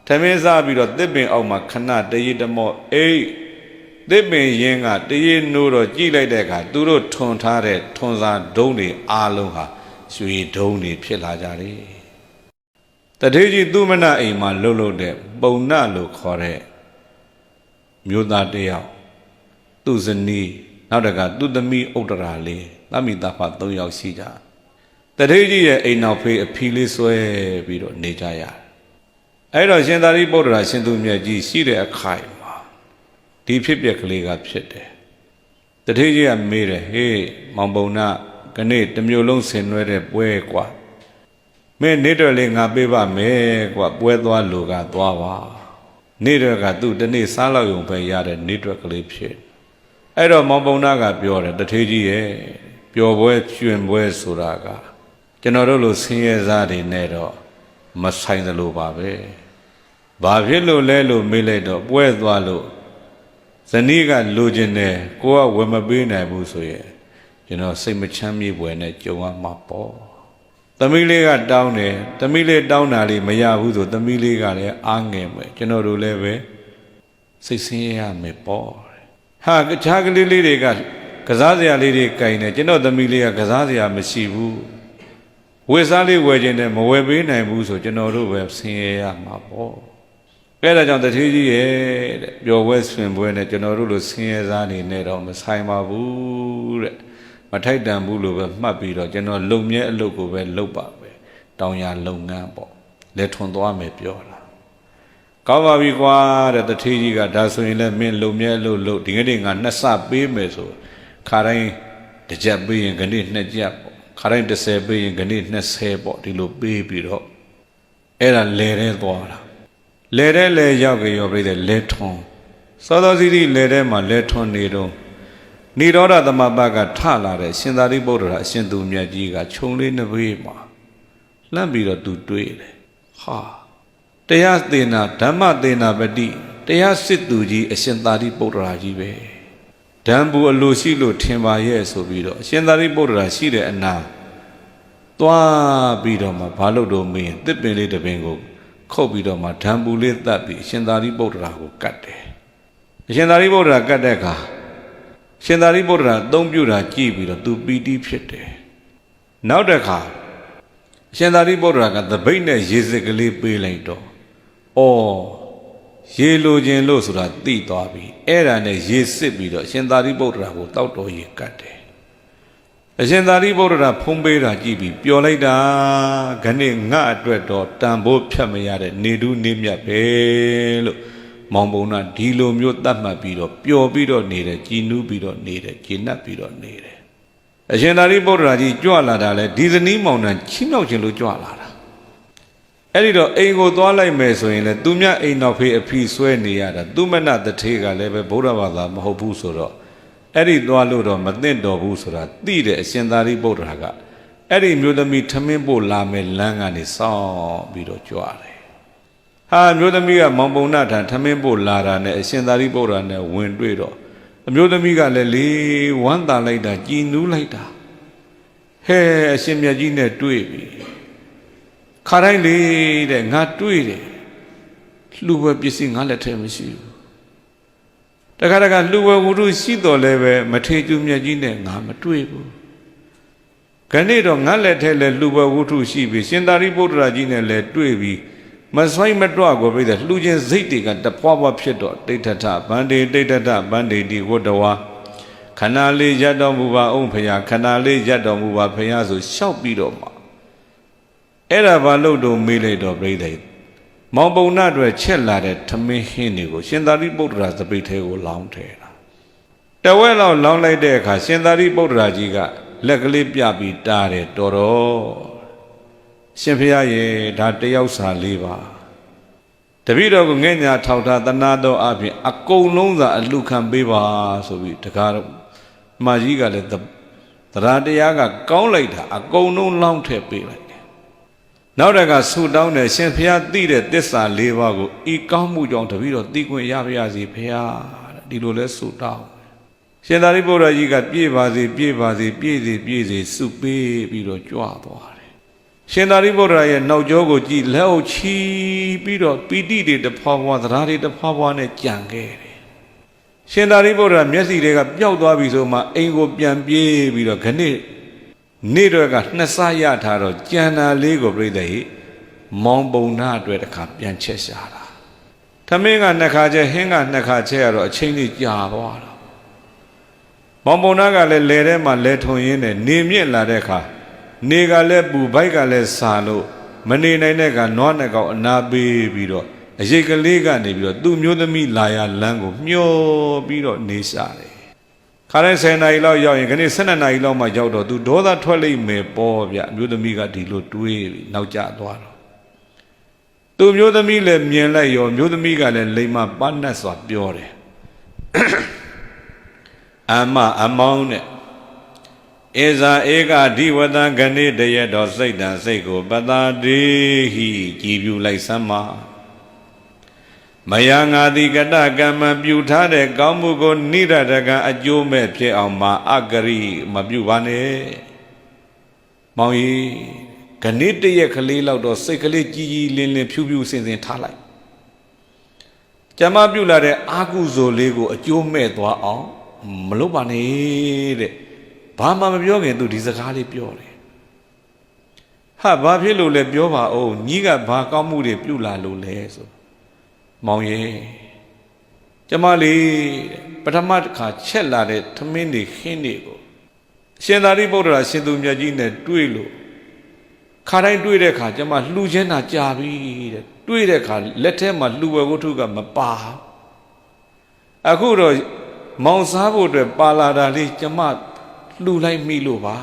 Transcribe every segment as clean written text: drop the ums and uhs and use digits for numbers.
Tame Zabiro, Tipping Oma Kana, the Yidamo, Tipping Yenga, the Yinuro, Gila Deka, Duro Tontare, Tonza, Doni, Aloha, Sui Doni, Pilajari. The Deji Dumana Ima Lolo de, Bona lo Kore, Muda Dea, Duzani, Nadaga, Dudami Odarali, Lamidapa Doya Sija. The Deji a now pay a pilis way, Vido Nejaya. I don't send a reporter, I send to me a G. See a kaima. Deep Pipiak up shit. The Deji made a hey, Mambona, Ganet, the Mulon Sen Red Puequa. Me neither linga beba me, what weather luga, dwawa. Neither got do the knee salon by yard and neither clip shit. I don't Mambonaga pure, the Deji, pure wet, you and west Suraga. General Siazadi Nedo. Must sign the low babe. Bavilo lelo miledo, Puedo. Zaniga lugene, Goa Wemabina Busoye. You know, same chami when at Joa Mapo. The Miliga down there, the Mille down ali, Mayabuzo, the Miliga angame, General Leve. Sixia me poor. Ha, Chagli lady got Kazazia lady kaine, you know the Milia Kazazia Messibu. Wesali Wagen and Moebin and Buso, General Web, Sia Mapo. Better on the TG, your Western when at General Siazani Nedo, Messaima Boo, Matai Dambulu, Mabido, General Lumia, Loco, Lopa, down ya Longambo. Let on the me piola. Kava Vigua at the TG got Dasun, men Lumia, Lo, Ding and Nasa Bimeso, Karain, the Jabby and Ganit Najap. Current Sebi and Ganit Nesebo, the low baby dog. Era lere water. Lere le yogi over the leton. So does it lere my leton needle. Nidora the Mabaga Tala, Sindari Bodra, Sindu Miajiga, Chonli Navima. Lambida do dwell. Ha. They ask Dena, Dama Dena Badi. They ask Situji, a Sindari Bodra Jive. Dambu a Lucilo Timba yes, Obido. Sendari Bodra, see the na. Tua Bidoma, Palodo me, the Billy the Bengo. Cobidoma, Tambu lit that be, Sendari Bodra who cut there. Sendari Bodra Gadeka. Sendari Bodra, don't you that Gibido to be deep shit there. Now the car. Sendari Bodra got the Bane Jizically Bilato. Oh. Yellow Jenlo Sura Titobi, Eran a Yesibido, Sendari Bodra without Oyecate. A Sendari Bodra Pumbera Gibi, Pioleda, Gane Nadredo, Tambo Chamayade, Nidu Nimia Pelo, Mombona, Dilo Mutama Bido, Pio Bido needed, Ginu Bido needed, Gina Bido needed. A Sendari Bodra, Joala, Disney Mountain, Chino Jelu Joala. Editor Ego Dwala Meso in a Dumia ain't of a piece when the Dumana the Tega level Bodavada Mahobusoro. Eddie Dwaludo, Madendo Busora, Dide, Sendari Bodraga. Eddie Mudami Tamimbo Lame Langani Saw Bido Juare. Ha Mudamiga Mambonata, Tamimbo Lara, Sendari Borana, Windredo. Mudamiga Lely, one day later, Ginu later. Hey, Simiagine Dweeby. Currently, they not do it. Luba Bissing Alatemisi. The Karagan Luba would do see the level, Matejum Yagine, Namatuibu. Canedo Naletele Luba would do see, Sendari Bodragine let Dweeby. Maswai Madrago with the Lujan Zitic and the Papa Pieto, Data, Bande, di Wodawa. Canale Jadamuva Ompea, Canale Jadamuva Peazo, Shout Bidoma. Era Valodo Miledo Brede. Mambo Nadre Chellade, Tame Hinigo, Sendari Bodras the Bitego long tail. The well of long like deca, Sendari Bodragiga, Legally Piabi Dare, Doro. Simpiaye, Dateosa Liva. The video Gungenia Tauta, the Nado Abi, a cold nonza and Lucan Biva, so we take out Magiga let the Radiaga go later, a go no long tail be like. Now they got so down there, Saint Pierre did it, this and Levago, E. Camujon to Vido, Digo Yaviazi, Pia, Dido so down. Sendari Boraji got Pivazi, Supe, Vido Joabo. ရှင်သာရိပုတ္တရာရဲ့နောက်ကျောကိုကြည့်လက်အုပ်ချီပြီးတော့ပီတိတွေတဖွာဖွာသဒ္ဓါတွေတဖွာဖွာနဲ့ကြံခဲ့တယ်ရှင်သာရိပုတ္တရာမျက်စိတွေကပျောက်သွားပြီဆိုမှအိမ်ကိုပြန်ပြေးပြီးတော့ခဏနေ့တော့ကနှစ်ဆရထားတော့ကြံတာလေးကိုပြိတ္တိမောင်ပုံနာအတွက်တစ်ခါပြန်ချက်ရှာတာထမင်းကနှစ်ခါချက်ဟင်းကနှစ်ခါချက်ရတော့အချိန်ကြီးကြာသွားတော့မောင်ပုံနာကလည်းလဲထဲမှာလဲထုံရင်းနဲ့နေမြင့်လာတဲ့အခါနေကလည်းပူဘိုက်ကလည်းစာလို့မနေနိုင်တဲ့ကနွားနှစ်ကောင်အနာပေးပြီးတော့အရိတ်ကလေးကနေပြီးတော့သူ့မျိုးသမီးလာရလမ်းကိုမျောပြီးတော့နေရှာတယ်ခါတိုင်း10 နာရီလောက်ရောက်ရင်ခဏ12 နာရီလောက်မှရောက်တော့သူဒေါသထွက်လိမ့်မယ်ပေါ့ဗျအမျိုးသမီးကဒီလိုတွေးပြီးနောက်ကျသွားတော့သူ့မျိုးသမီးလည်းမြင်လိုက်ရောမျိုးသမီးကလည်းလိမ္မာပန်းနဲ့စွာပြောတယ်အမောင်းနဲ့ဧဇာဧကဓိဝတံဂဏိတရတော်စိတ်တံစိတ်ကိုပတာတေဟိကြည်ပြူလိုက်စမ်းပါမယငါတိကတကမ္မပြုထားတဲ့ကောင်းမှုကိုနိရတကအကျိုးမဲ့ဖြစ်အောင်မအကရိမပြုပါနဲ့မောင်ကြီးဂဏိတရကလေးလောက်တော့စိတ်ကလေးကြီးကြီးလင်းလင်းဖြူဖြူစင်စင်ထားလိုက်ကျမပြုလာတဲ့အာကုဇိုလေးကိုအကျိုးမဲ့သွားအောင်မလုပ်ပါနဲ့တဲ့ဘာမှမပြောခင်သူဒီစကားလေးပြောတယ်ဟာဘာဖြစ်လို့လဲပြောပါဦးညီကဘာကောင်းမှုတွေပြုလာလို့လဲဆိုမောင်ရဲ့ကျမလေးပထမတစ်ခါချက်လာတဲ့ထမင်းတွေခင်းတွေကိုရှင်သာရိပုတ္တရာရှင်သူမြတ်ကြီးနဲ့တွေ့လို့ခါတိုင်းတွေ့တဲ့ခါကျမလှူခြင်းတာကြာပြီတဲ့တွေ့တဲ့ခါလက်ထဲမှာလှူဝဲဝတ္ထုကမပါအခုတော့မောင်စားဖို့အတွက်ပါလာတာလေးကျမလှူလိုက်မိလို့ပါ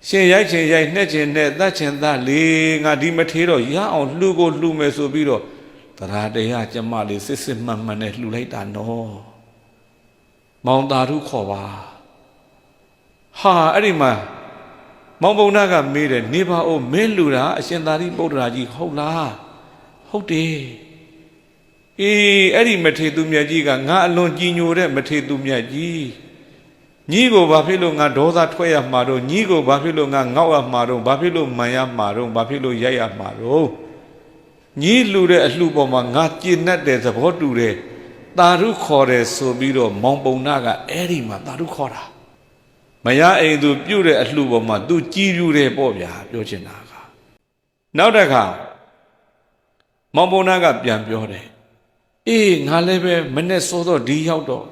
ရှင်ရိုက်ချင်ရိုက်နှက်ချင်နှက်သတ်ချင်သတ်လေငါဒီမထေးတော့ရအောင်လှူကိုလှူမယ်ဆိုပြီးတော့တရားတရားကျမလေးစစ်စစ်မှန်မှန်နဲ့လှူလိုက်တာနော်မောင်သာဓုခေါ်ပါဟာအဲ့ဒီမှာမောင်ပုံနာကမေးတယ်နေပါဦးမင်းလှူတာအရှင်သာရိပုတ္တရာကြီးဟုတ်လားဟုတ်တယ်အေးအဲ့ဒီမထေသူမြတ်ကြီးကငါအလွန်ကြည်ညိုတဲ့မထေသူမြတ်ကြီးညီကိုဘာဖြစ်လို့ငါဒေါသထွက်ရမှာတော့ညီကိုဘာဖြစ်လို့ငါငေါ့ရမှာတော့ဘာဖြစ်လို့မှန်ရမှာတော့ဘာဖြစ်လို့ရိုက်ရမှာတော့ညီလှူတဲ့အလှပေါ်မှာငါကျင့်တတ်တဲ့သဘောတူတယ်သာဓုခေါ်တယ်ဆိုပြီးတော့မောင်ပုံနာကအဲ့ဒီမှာသာဓုခေါ်တာမရအိမ်သူပြုတ်တဲ့အလှပေါ်မှာသူကြည်ပြူတယ်ပေါ့ဗျာပြောချင်တာကနောက်တစ်ခါမောင်ပုံနာကပြန်ပြောတယ်အေးငါလည်းပဲမနဲ့စောတော့ဒီရောက်တော့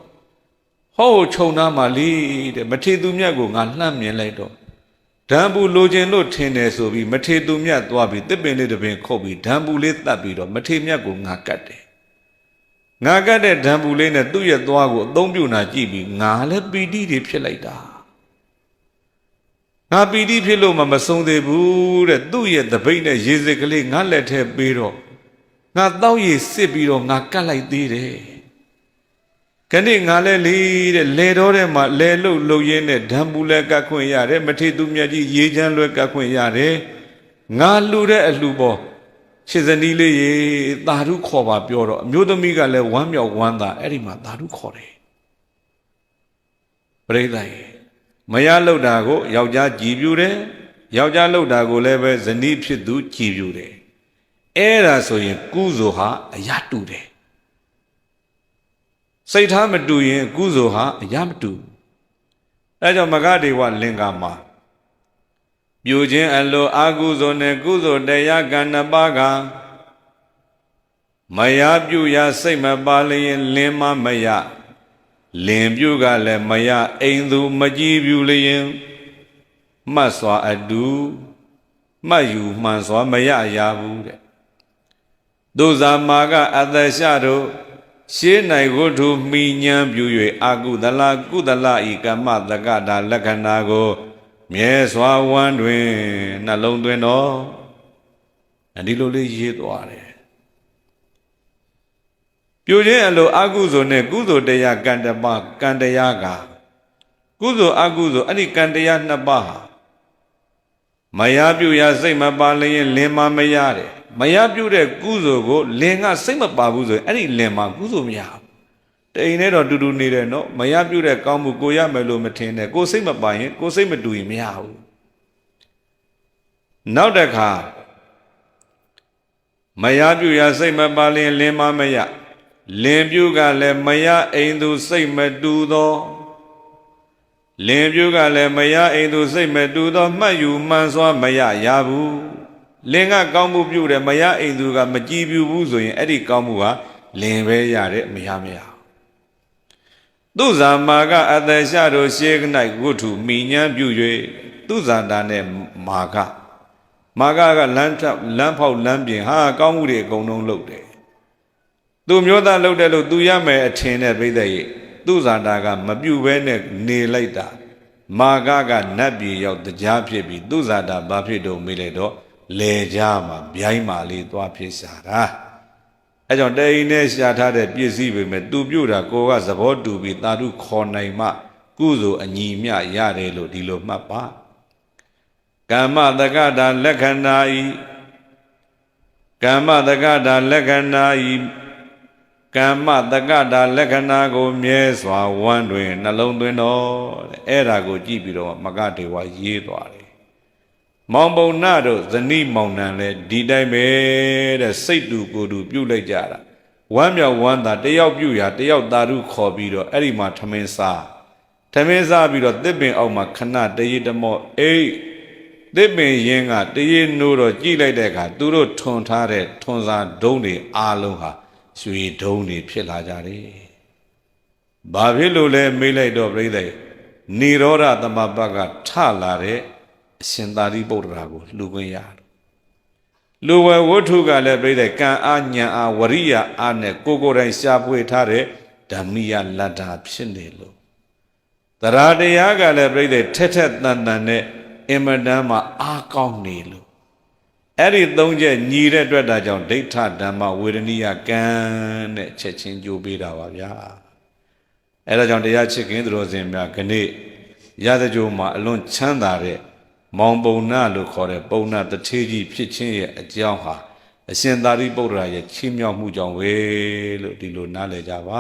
ဟောခြုံသားမှလေတဲ့မထေသူမြတ်ကိုငါလှမ်းမြင်လိုက်တော့ဓာန်ပူလိုချင်လို့ထင်တယ်ဆိုပြီးမထေသူမြတ်သွားပြီးတစ်ပင်လေးတစ်ပင်ခုတ်ပြီးဓာန်ပူလေးတတ်ပြီးတော့မထေမြတ်ကိုငါကတ်တယ်ငါကတ်တဲ့ဓာန်ပူလေးနဲ့သူ့ရဲ့သွားကိုအသုံးပြုနာကြည့်ပြီးငါလည်းပီတိတွေဖြစ်လိုက်တာငါပီတိဖြစ်လို့မဆုံးသေးဘူးတဲ့သူ့ရဲ့တပိတ်နဲ့ရေစစ်ကလေးငါလက်ထဲပေးတော့ငါတောက်ရည်စစ်ပြီးတော့ငါကတ်လိုက်သေးတယ်ခဏငါလဲလေတဲ့လေတော်ထဲမှာလဲလှုပ်ရင်းနဲ့ဓာန်ပူလဲကတ်ခွင့်ရတယ်မထေသူမြတ်ကြီးရေချမ်းလွဲကတ်ခွင့်ရတယ်ငါလှူတဲ့အလှပေါ်ခြေစနီးလေးရေသာဓုခေါ်ပါပြောတော့အမျိုးသမီးကလည်းဝမ်းမြောက်ဝမ်းသာအဲ့ဒီမှာသာဓုခေါ်တယ်ပရိသတ်ရေမရလှုပ်တာကိုယောက်ျားကြည်ပြူတယ်ယောက်ျားလှုပ်တာကိုလည်းပဲဇနီးဖြစ်သူကြည်ပြူတယ်အဲ့ဒါဆိုရင်ကုသိုလ်ဟာအရာတူတယ်စိတ်ထားမတူရင်ကုသိုလ်ဟာအရာမတူအဲကြောင့်မဂဒေဝလင်္ကာမှာပြုခြင်းအလိုအာကုသိုလ်နဲ့ကုသိုလ်တရားကံနှစ်ပါးကမရပြုရစိတ်မပါလျင်လင်းမရလင်ပြုကလည်းမရအိမ်သူမကြည်ပြုလျင်မှတ်စွာအတူမှတ်ယူမှန်စွာမရရဘူးတဲ့ဒုဇာမာကအသက်ရှတို့ရှေး၌ဝတ္ထုမိညာပြု၍အာကုသလကုသလဤကမ္မတက္ကတာလက္ခဏာကိုမြဲစွာဝမ်းတွင်နှလုံးသွင်းတော်ဒီလိုလေးရေးသွားတယ်ပြုခြင်းအလိုအာကုသိုလ်နဲ့ကုသိုလ်တရားကံတပါကံတရားကကုသိုလ်အာကုသိုလ်အဲ့ဒီကံတရားနှစ်ပါးဟာမရပြုရစိတ်မပါလျင်လင်မရတယ်မရပြုတဲ့ကုသိုလ်ကိုလင်ကစိတ်မပါဘူးဆိုရင်အဲ့ဒီလင်မှာကုသိုလ်မရဘူးတိမ်နဲ့တော့တူတူနေတယ်နော်မရပြုတဲ့ကောင်းမှုကိုရမယ်လို့မထင်နဲ့ကိုစိတ်မပါရင်ကိုစိတ်မတူရင်မရဘူး နောက်တစ်ခါမယားပြုရာစိတ်မပါလင်လင်းမမရလင်ပြုကလည်းမယားအိမ်သူစိတ်မတူသောလင်ပြုကလည်းမယားအိမ်သူစိတ်မတူသောမှတ်ယူမှန်စွာမရရဘူးလင်ကကောင်းမှုပြုတယ်မယားအိမ်သူကမကြည်ပြူဘူးဆိုရင်အဲ့ဒီကောင်းမှုဟာလင်ပဲရတယ်မယားမရသူဇာမာကအသက်ရှတို့ရှေး၌ဝတ္ထုမိညာပြု၍သူဇာတာနဲ့မာကလမ်းဖောက်လမ်းပြင်ဟာကောင်းမှုတွေအကုန်လုံးလုပ်တယ်သူမျိုးသားလုပ်တယ်လို့သူရမယ်အထင်နဲ့ပြိတ္တရဲ့သူဇာတာကမပြုတ်ဘဲနဲ့နေလိုက်တာမာကနတ်ပြည်ရောက်တရားဖြစ်ပြီးသူဇာတာဘာဖြစ်တော့မေးလိုက်တော့လေကြားမှာဗျိုင်းမာလေးသွားဖြစ်ရှာတာအဲကြောင့်တိန်နဲ့ရှာထားတဲ့ပစ္စည်းပဲမဲ့သူပြုတ်တာကိုကသဘောတူပြီးသာဓုခေါ်နိုင်မှကုသိုလ်အညီမျှရတယ်လို့ဒီလိုမှတ်ပါကမ္မတက္ကတာလက္ခဏာဤကမ္မတက္ကတာလက္ခဏာဤကမ္မတက္ကတာလက္ခဏာကိုမြဲစွာဝမ်းတွင်နှလုံးသွင်းတော်တဲ့အဲ့ဒါကိုကြည့်ပြီးတော့မကဒေဝရေးသွားတယ်မောင်ပုံနာတို့ဇနီးမောင်နှံလဲဒီတိုင်းပဲတဲ့စိတ်တူကိုယ်တူပြုတ်လိုက်ကြတာဝမ်းမြောက်ဝမ်းသာတယောက်ပြုတ်ရတယောက်သာဓုခေါ်ပြီးတော့အဲ့ဒီမှာထမင်းစားပြီးတော့တစ်ပင်အောက်မှာခဏတရေတမော့အိတ်တစ်ပင်ရင်းကတရေနိုးတော့ကြည့်လိုက်တဲ့အခါသူတို့ထွန်ထားတဲ့ထွန်စာဒုံးတွေအားလုံးဟာရွှေဒုံးတွေဖြစ်လာကြတယ်။ဘာဖြစ်လို့လဲမေးလိုက်တော့ပြိဿနိရောဓသမပတ်ကထလာတဲ့အရှင်သာရိပုတ္တရာကိုလှူခွင့်ရတယ်။လူဝဲဝတ္ထုကလည်းပြိဿကံအားဉာဏ်အားဝရိယအားနဲ့ကိုယ်တိုင်ရှားပွေထားတဲ့ဓမ္မိယလတ္တာဖြစ်နေလို့တရားတရားကလည်းပြိဿထက်တန်နဲ့အင်မတန်မှအားကောင်းနေလို့အဲ့ဒီသုံးချက်ညီတဲ့အတွက်ဒါကြောင့်ဒိဋ္ဌဓမ္မဝေဒနိယကံတဲ့ချက်ချင်းကြိုးပေးတာပါဗျာအဲ့ဒါကြောင့်တရားချစ်ခင်သူတော်စင်များခဏရသကြိုးမှာအလွန်ချမ်းသာတဲ့မောင်ပုံနာလို့ခေါ်တဲ့ပုံနာတထေးကြီးဖြစ်ခြင်းရဲ့အကြောင်းဟာအရှင်သာရိပုတ္တရာရဲ့ချီးမြှောက်မှုကြောင့်ပဲလို့ဒီလိုနားလည်ကြပါ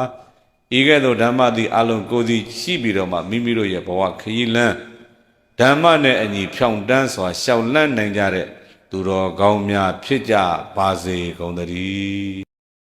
ဤကဲ့သို့ဓမ္မသည်အလုံးကိုယ်စီရှိပြီးတော့မှမိမိတို့ရဲ့ဘဝခရီးလမ်းဓမ္မနဲ့အညီဖြောင့်တန်းစွာရှောက်လန်းနိုင်ကြတဲ့သူတော်ကောင်းများဖြစ်ကြပါစေကုန်သတည်း